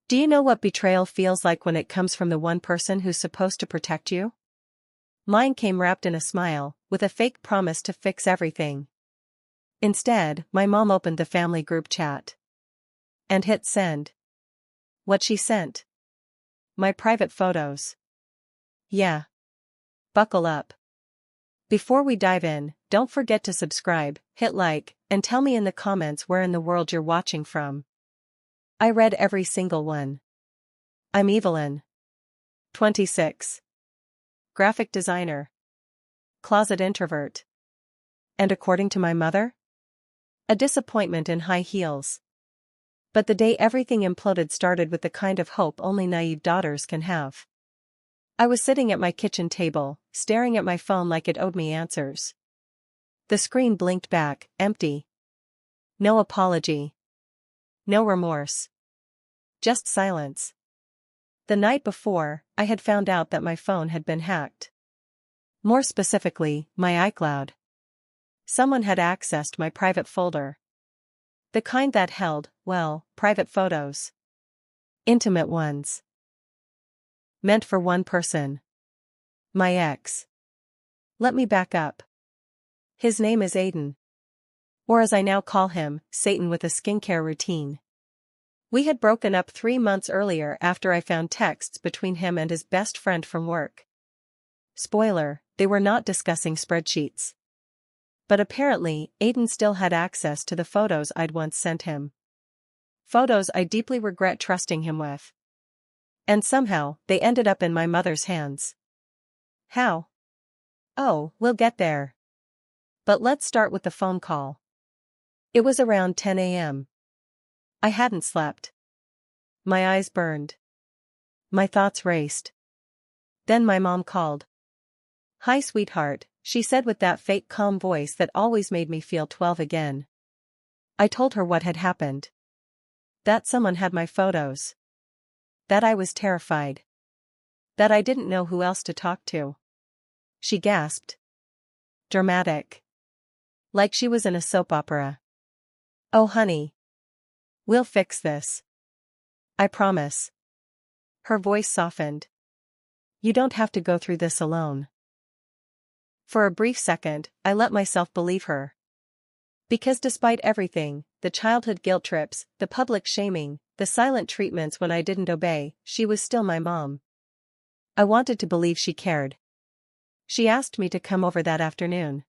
Do you know what betrayal feels like when it comes from the one person who's supposed to protect you? Mine came wrapped in a smile, with a fake promise to fix everything. Instead, my mom opened the family group chat and hit send. What she sent? My private photos. Yeah. Buckle up. Before we dive in, don't forget to subscribe, hit like, and tell me in the comments where in the world you're watching from. I read every single one. I'm Evelyn. 26. Graphic designer. Closet introvert. And according to my mother? A disappointment in high heels. But the day everything imploded started with the kind of hope only naive daughters can have. I was sitting at my kitchen table, staring at my phone like it owed me answers. The screen blinked back, empty. No apology. No remorse. Just silence. The night before, I had found out that my phone had been hacked. More specifically, my iCloud. Someone had accessed my private folder. The kind that held, well, private photos. Intimate ones. Meant for one person. My ex. Let me back up. His name is Aiden. Or as I now call him, Satan with a skincare routine. We had broken up 3 months earlier after I found texts between him and his best friend from work. Spoiler, they were not discussing spreadsheets. But apparently, Aiden still had access to the photos I'd once sent him. Photos I deeply regret trusting him with. And somehow, they ended up in my mother's hands. How? Oh, we'll get there. But let's start with the phone call. It was around 10 a.m. I hadn't slept. My eyes burned. My thoughts raced. Then my mom called. "Hi, sweetheart," she said with that fake calm voice that always made me feel 12 again. I told her what had happened. That someone had my photos. That I was terrified. That I didn't know who else to talk to. She gasped. Dramatic. Like she was in a soap opera. "Oh honey. We'll fix this. I promise." Her voice softened. "You don't have to go through this alone." For a brief second, I let myself believe her. Because despite everything, the childhood guilt trips, the public shaming, the silent treatments when I didn't obey, she was still my mom. I wanted to believe she cared. She asked me to come over that afternoon.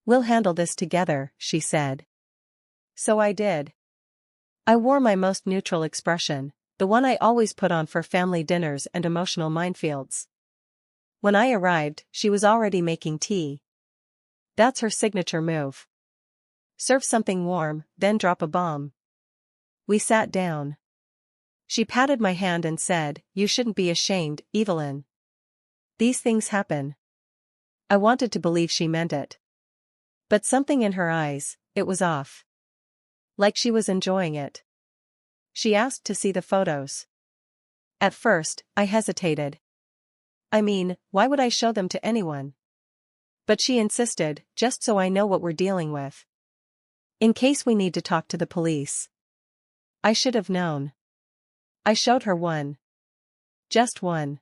"We'll handle this together," she said. So I did. I wore my most neutral expression, the one I always put on for family dinners and emotional minefields. When I arrived, she was already making tea. That's her signature move. Serve something warm, then drop a bomb. We sat down. She patted my hand and said, "You shouldn't be ashamed, Evelyn. These things happen." I wanted to believe she meant it. But something in her eyes, it was off. Like she was enjoying it. She asked to see the photos. At first, I hesitated. I mean, why would I show them to anyone? But she insisted, just so I know what we're dealing with. In case we need to talk to the police. I should have known. I showed her one. Just one.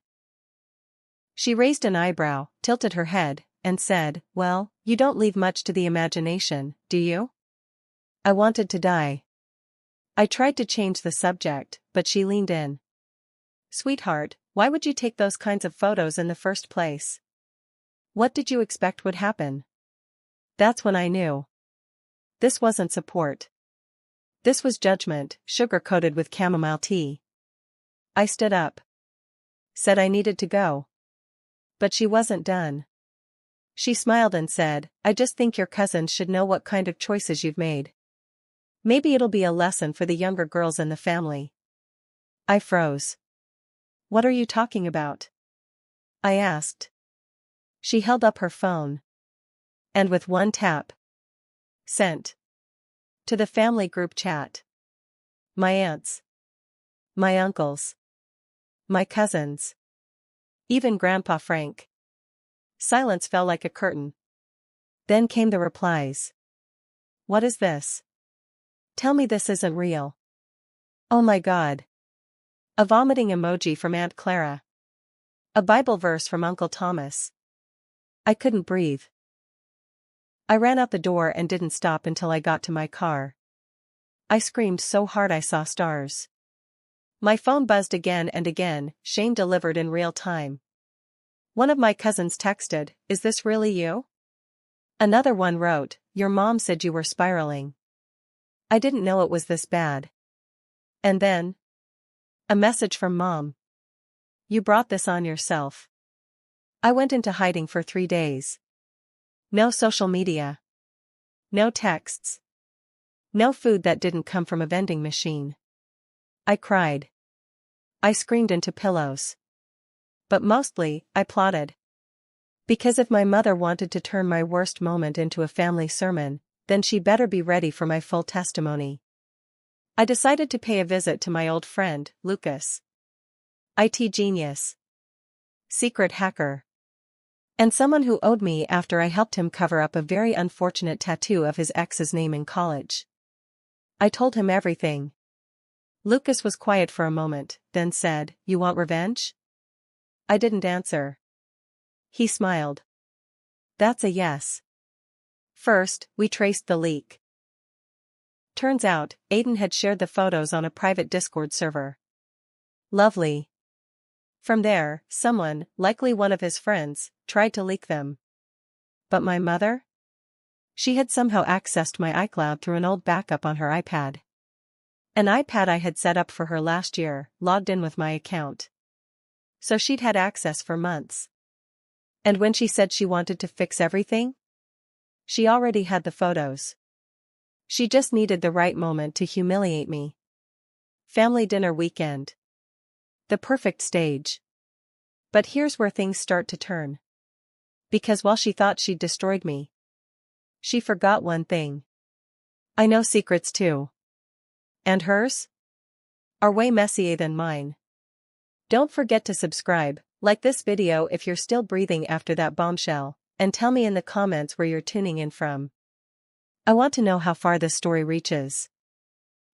She raised an eyebrow, tilted her head, and said, "Well, you don't leave much to the imagination, do you?" I wanted to die. I tried to change the subject, but she leaned in. "Sweetheart, why would you take those kinds of photos in the first place? What did you expect would happen?" That's when I knew. This wasn't support. This was judgment, sugar-coated with chamomile tea. I stood up. Said I needed to go. But she wasn't done. She smiled and said, "I just think your cousins should know what kind of choices you've made. Maybe it'll be a lesson for the younger girls in the family." I froze. "What are you talking about?" I asked. She held up her phone. And with one tap. Sent. To the family group chat. My aunts. My uncles. My cousins. Even Grandpa Frank. Silence fell like a curtain. Then came the replies. "What is this? Tell me this isn't real." "Oh my God." A vomiting emoji from Aunt Clara. A Bible verse from Uncle Thomas. I couldn't breathe. I ran out the door and didn't stop until I got to my car. I screamed so hard I saw stars. My phone buzzed again and again, shame delivered in real time. One of my cousins texted, "Is this really you?" Another one wrote, "Your mom said you were spiraling." I didn't know it was this bad. And then, a message from Mom. "You brought this on yourself." I went into hiding for 3 days. No social media. No texts. No food that didn't come from a vending machine. I cried. I screamed into pillows. But mostly, I plotted. Because if my mother wanted to turn my worst moment into a family sermon, then she better be ready for my full testimony. I decided to pay a visit to my old friend, Lucas. IT genius. Secret hacker. And someone who owed me after I helped him cover up a very unfortunate tattoo of his ex's name in college. I told him everything. Lucas was quiet for a moment, then said, "You want revenge?" I didn't answer. He smiled. "That's a yes." First, we traced the leak. Turns out, Aiden had shared the photos on a private Discord server. Lovely. From there, someone, likely one of his friends, tried to leak them. But my mother? She had somehow accessed my iCloud through an old backup on her iPad. An iPad I had set up for her last year, logged in with my account. So she'd had access for months. And when she said she wanted to fix everything, she already had the photos. She just needed the right moment to humiliate me. Family dinner weekend. The perfect stage. But here's where things start to turn. Because while she thought she'd destroyed me, she forgot one thing. I know secrets too. And hers? Are way messier than mine. Don't forget to subscribe, like this video if you're still breathing after that bombshell, and tell me in the comments where you're tuning in from. I want to know how far this story reaches.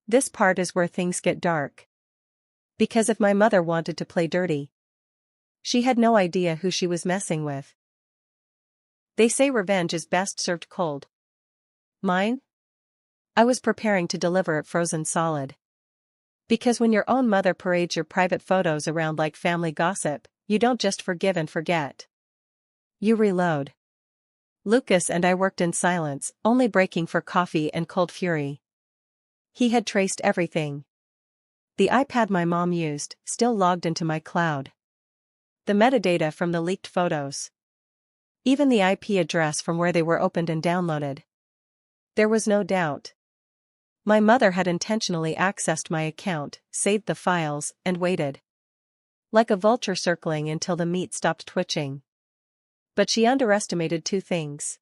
This part is where things get dark. Because if my mother wanted to play dirty, she had no idea who she was messing with. They say revenge is best served cold. Mine? I was preparing to deliver it frozen solid. Because when your own mother parades your private photos around like family gossip, you don't just forgive and forget. You reload. Lucas and I worked in silence, only breaking for coffee and cold fury. He had traced everything. The iPad my mom used, still logged into my cloud. The metadata from the leaked photos. Even the IP address from where they were opened and downloaded. There was no doubt. My mother had intentionally accessed my account, saved the files, and waited. Like a vulture circling until the meat stopped twitching. But she underestimated 2 things.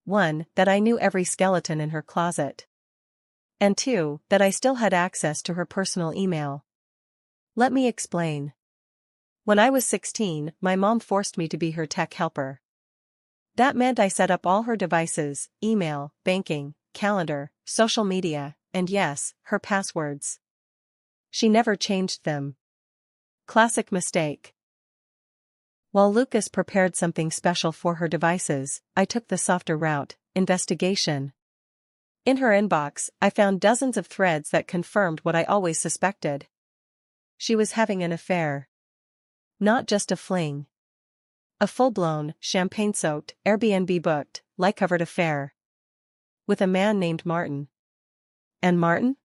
1, that I knew every skeleton in her closet. And 2, that I still had access to her personal email. Let me explain. When I was 16, my mom forced me to be her tech helper. That meant I set up all her devices, email, banking, calendar, social media, and yes, her passwords. She never changed them. Classic mistake. While Lucas prepared something special for her devices, I took the softer route, investigation. In her inbox, I found dozens of threads that confirmed what I always suspected. She was having an affair. Not just a fling. A full-blown, champagne-soaked, Airbnb-booked, light-covered affair. With a man named Martin. And Martin?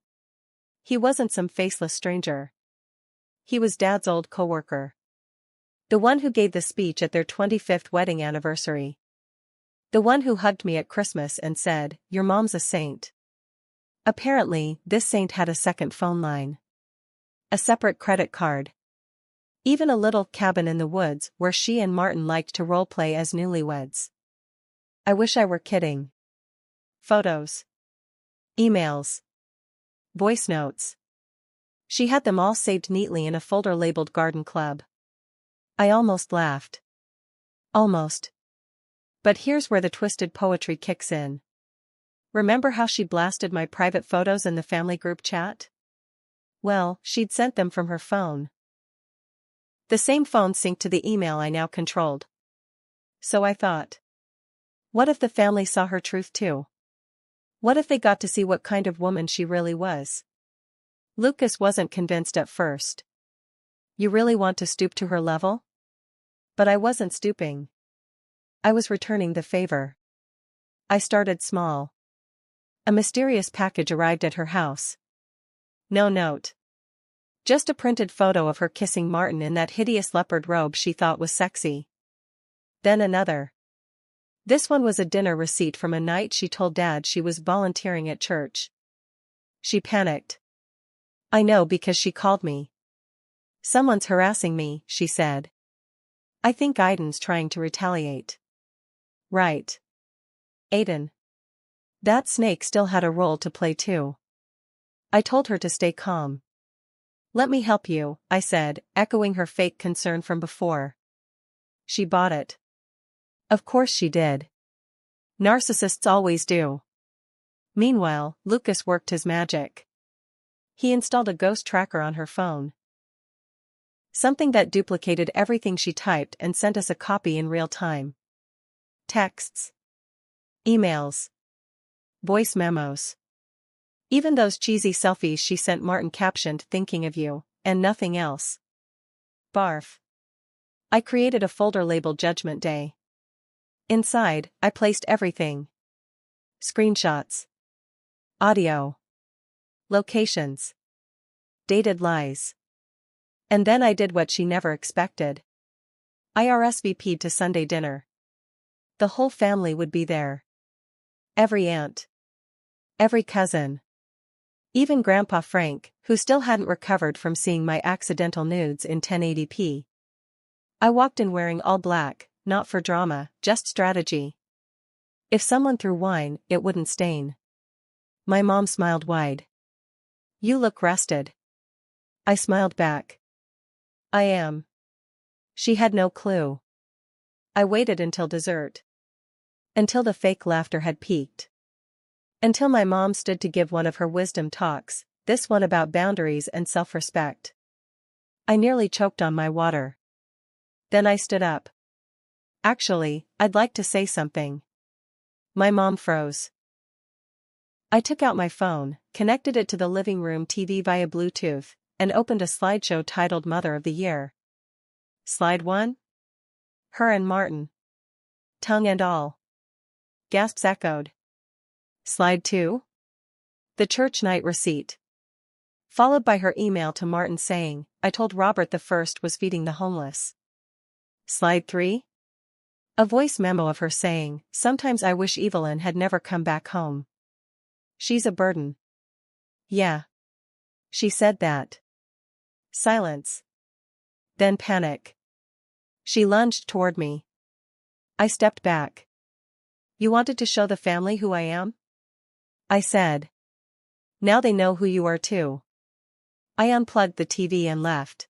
He wasn't some faceless stranger. He was Dad's old coworker. The one who gave the speech at their 25th wedding anniversary. The one who hugged me at Christmas and said, "Your mom's a saint." Apparently, this saint had a second phone line. A separate credit card. Even a little cabin in the woods where she and Martin liked to roleplay as newlyweds. I wish I were kidding. Photos. Emails. Voice notes. She had them all saved neatly in a folder labeled Garden Club. I almost laughed. Almost. But here's where the twisted poetry kicks in. Remember how she blasted my private photos in the family group chat? Well, she'd sent them from her phone. The same phone synced to the email I now controlled. So I thought. What if the family saw her truth too? What if they got to see what kind of woman she really was? Lucas wasn't convinced at first. You really want to stoop to her level? But I wasn't stooping. I was returning the favor. I started small. A mysterious package arrived at her house. No note. Just a printed photo of her kissing Martin in that hideous leopard robe she thought was sexy. Then another. This one was a dinner receipt from a night she told Dad she was volunteering at church. She panicked. I know because she called me. Someone's harassing me, she said. I think Aiden's trying to retaliate. Right. Aiden. That snake still had a role to play too. I told her to stay calm. Let me help you, I said, echoing her fake concern from before. She bought it. Of course she did. Narcissists always do. Meanwhile, Lucas worked his magic. He installed a ghost tracker on her phone. Something that duplicated everything she typed and sent us a copy in real time. Texts. Emails. Voice memos. Even those cheesy selfies she sent Martin captioned "thinking of you," and nothing else. Barf. I created a folder labeled Judgment Day. Inside, I placed everything. Screenshots. Audio. Locations. Dated lies. And then I did what she never expected. I RSVP'd to Sunday dinner. The whole family would be there. Every aunt. Every cousin. Even Grandpa Frank, who still hadn't recovered from seeing my accidental nudes in 1080p. I walked in wearing all black, not for drama, just strategy. If someone threw wine, it wouldn't stain. My mom smiled wide. You look rested. I smiled back. I am. She had no clue. I waited until dessert. Until the fake laughter had peaked. Until my mom stood to give one of her wisdom talks, this one about boundaries and self-respect. I nearly choked on my water. Then I stood up. Actually, I'd like to say something. My mom froze. I took out my phone, connected it to the living room TV via Bluetooth, and opened a slideshow titled Mother of the Year. Slide 1? Her and Martin. Tongue and all. Gasps echoed. Slide 2? The church night receipt. Followed by her email to Martin saying, I told Robert the first was feeding the homeless. Slide 3? A voice memo of her saying, sometimes I wish Evelyn had never come back home. She's a burden. Yeah. She said that. Silence. Then panic. She lunged toward me. I stepped back. You wanted to show the family who I am? I said. Now they know who you are too. I unplugged the TV and left.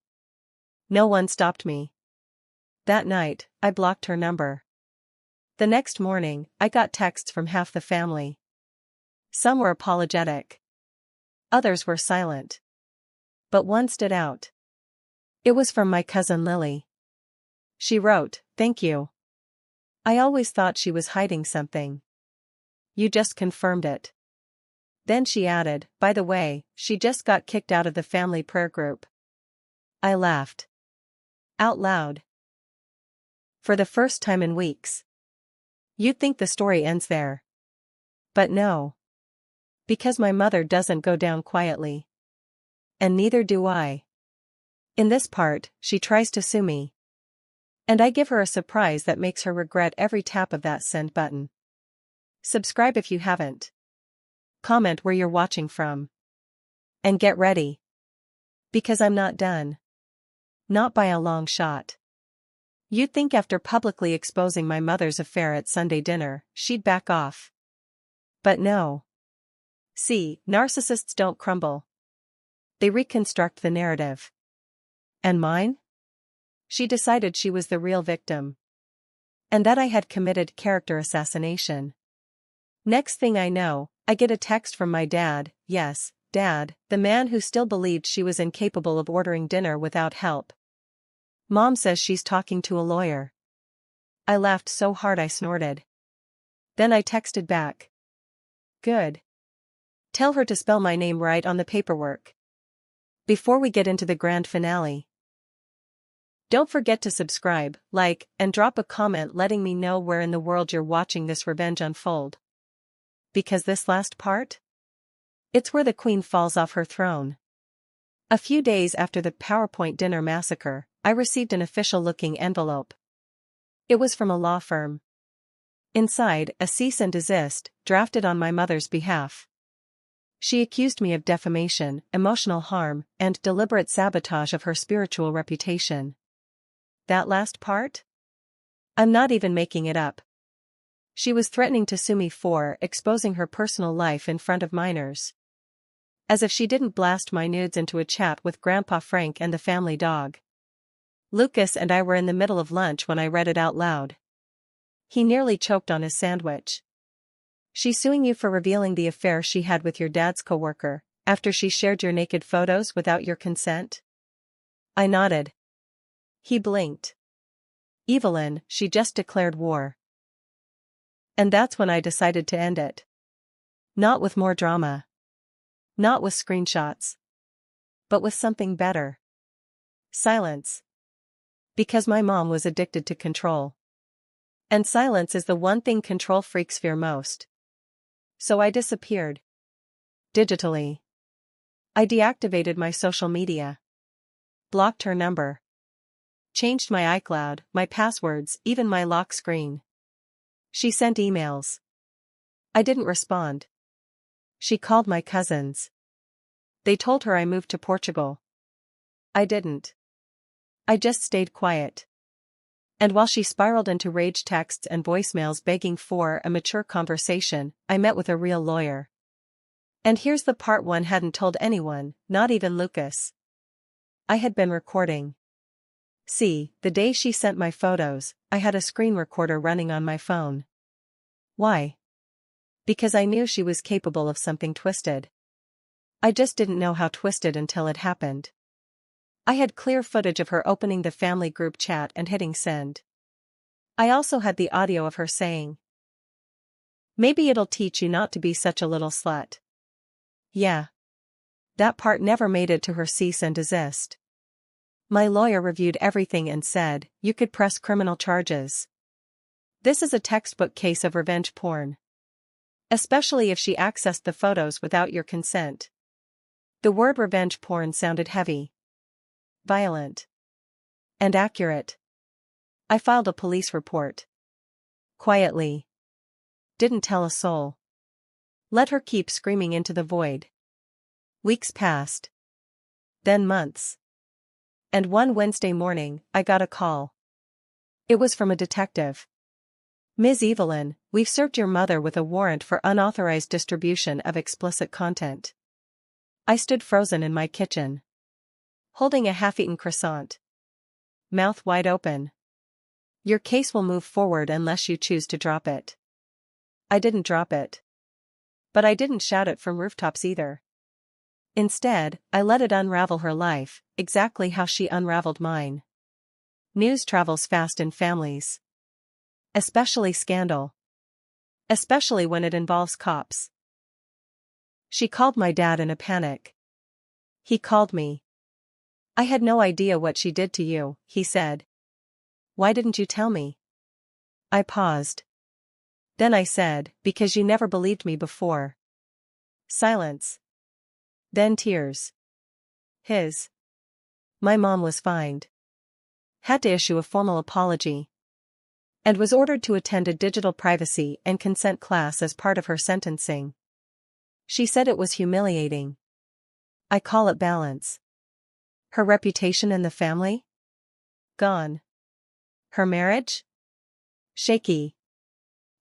No one stopped me. That night, I blocked her number. The next morning, I got texts from half the family. Some were apologetic. Others were silent. But one stood out. It was from my cousin Lily. She wrote, thank you. I always thought she was hiding something. You just confirmed it. Then she added, by the way, she just got kicked out of the family prayer group. I laughed. Out loud. For the first time in weeks. You'd think the story ends there. But no. Because my mother doesn't go down quietly. And neither do I. In this part, she tries to sue me. And I give her a surprise that makes her regret every tap of that send button. Subscribe if you haven't. Comment where you're watching from. And get ready. Because I'm not done. Not by a long shot. You'd think after publicly exposing my mother's affair at Sunday dinner, she'd back off. But no. See, narcissists don't crumble. They reconstruct the narrative. And mine? She decided she was the real victim. And that I had committed character assassination. Next thing I know, I get a text from my dad, yes, Dad, the man who still believed she was incapable of ordering dinner without help. Mom says she's talking to a lawyer. I laughed so hard I snorted. Then I texted back. Good. Tell her to spell my name right on the paperwork. Before we get into the grand finale. Don't forget to subscribe, like, and drop a comment letting me know where in the world you're watching this revenge unfold. Because this last part? It's where the queen falls off her throne. A few days after the PowerPoint dinner massacre, I received an official-looking envelope. It was from a law firm. Inside, a cease and desist, drafted on my mother's behalf. She accused me of defamation, emotional harm, and deliberate sabotage of her spiritual reputation. That last part? I'm not even making it up. She was threatening to sue me for exposing her personal life in front of minors. As if she didn't blast my nudes into a chat with Grandpa Frank and the family dog. Lucas and I were in the middle of lunch when I read it out loud. He nearly choked on his sandwich. She's suing you for revealing the affair she had with your dad's coworker, after she shared your naked photos without your consent? I nodded. He blinked. Evelyn, she just declared war. And that's when I decided to end it. Not with more drama. Not with screenshots. But with something better. Silence. Because my mom was addicted to control. And silence is the one thing control freaks fear most. So I disappeared. Digitally. I deactivated my social media. Blocked her number. Changed my iCloud, my passwords, even my lock screen. She sent emails. I didn't respond. She called my cousins. They told her I moved to Portugal. I didn't. I just stayed quiet. And while she spiraled into rage texts and voicemails begging for a mature conversation, I met with a real lawyer. And here's the part one hadn't told anyone, not even Lucas. I had been recording. See, the day she sent my photos, I had a screen recorder running on my phone. Why? Because I knew she was capable of something twisted. I just didn't know how twisted until it happened. I had clear footage of her opening the family group chat and hitting send. I also had the audio of her saying, "Maybe it'll teach you not to be such a little slut." Yeah. That part never made it to her cease and desist. My lawyer reviewed everything and said, "You could press criminal charges. This is a textbook case of revenge porn. Especially if she accessed the photos without your consent." The word revenge porn sounded heavy. Violent. And accurate. I filed a police report. Quietly. Didn't tell a soul. Let her keep screaming into the void. Weeks passed. Then months. And one Wednesday morning, I got a call. It was from a detective. "Ms. Evelyn, we've served your mother with a warrant for unauthorized distribution of explicit content." I stood frozen in my kitchen. Holding a half-eaten croissant. Mouth wide open. "Your case will move forward unless you choose to drop it." I didn't drop it. But I didn't shout it from rooftops either. Instead, I let it unravel her life, exactly how she unraveled mine. News travels fast in families. Especially scandal. Especially when it involves cops. She called my dad in a panic. He called me. "I had no idea what she did to you," he said. "Why didn't you tell me?" I paused. Then I said, "Because you never believed me before." Silence. Then tears. His. My mom was fined. Had to issue a formal apology. And was ordered to attend a digital privacy and consent class as part of her sentencing. She said it was humiliating. I call it balance. Her reputation in the family? Gone. Her marriage? Shaky.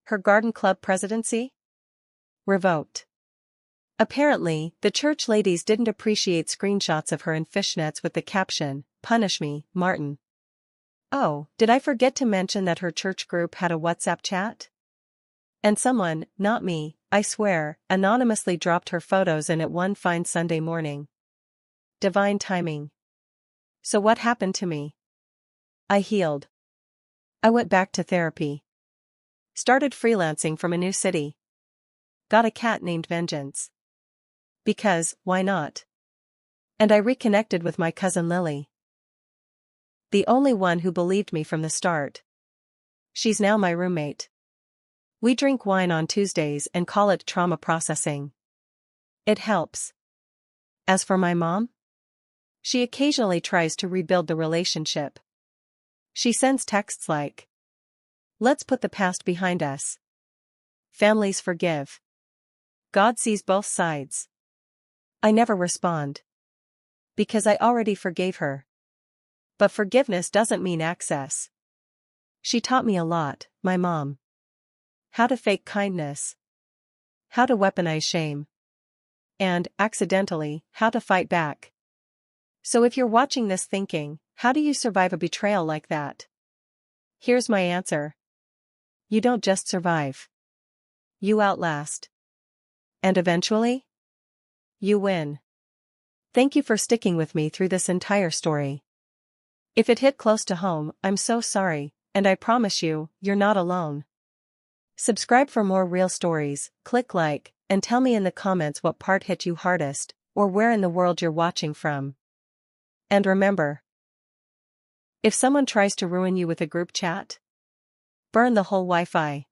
Her garden club presidency? Revoked. Apparently, the church ladies didn't appreciate screenshots of her in fishnets with the caption, "Punish me, Martin." Oh, did I forget to mention that her church group had a WhatsApp chat? And someone, not me, I swear, anonymously dropped her photos in it one fine Sunday morning. Divine timing. So what happened to me? I healed. I went back to therapy. Started freelancing from a new city. Got a cat named Vengeance. Because, why not? And I reconnected with my cousin Lily. The only one who believed me from the start. She's now my roommate. We drink wine on Tuesdays and call it trauma processing. It helps. As for my mom? She occasionally tries to rebuild the relationship. She sends texts like, "Let's put the past behind us. Families forgive. God sees both sides." I never respond. Because I already forgave her. But forgiveness doesn't mean access. She taught me a lot, my mom. How to fake kindness. How to weaponize shame. And, accidentally, how to fight back. So if you're watching this thinking, how do you survive a betrayal like that? Here's my answer. You don't just survive. You outlast. And eventually? You win. Thank you for sticking with me through this entire story. If it hit close to home, I'm so sorry, and I promise you, you're not alone. Subscribe for more real stories, click like, and tell me in the comments what part hit you hardest, or where in the world you're watching from. And remember, if someone tries to ruin you with a group chat, burn the whole Wi-Fi.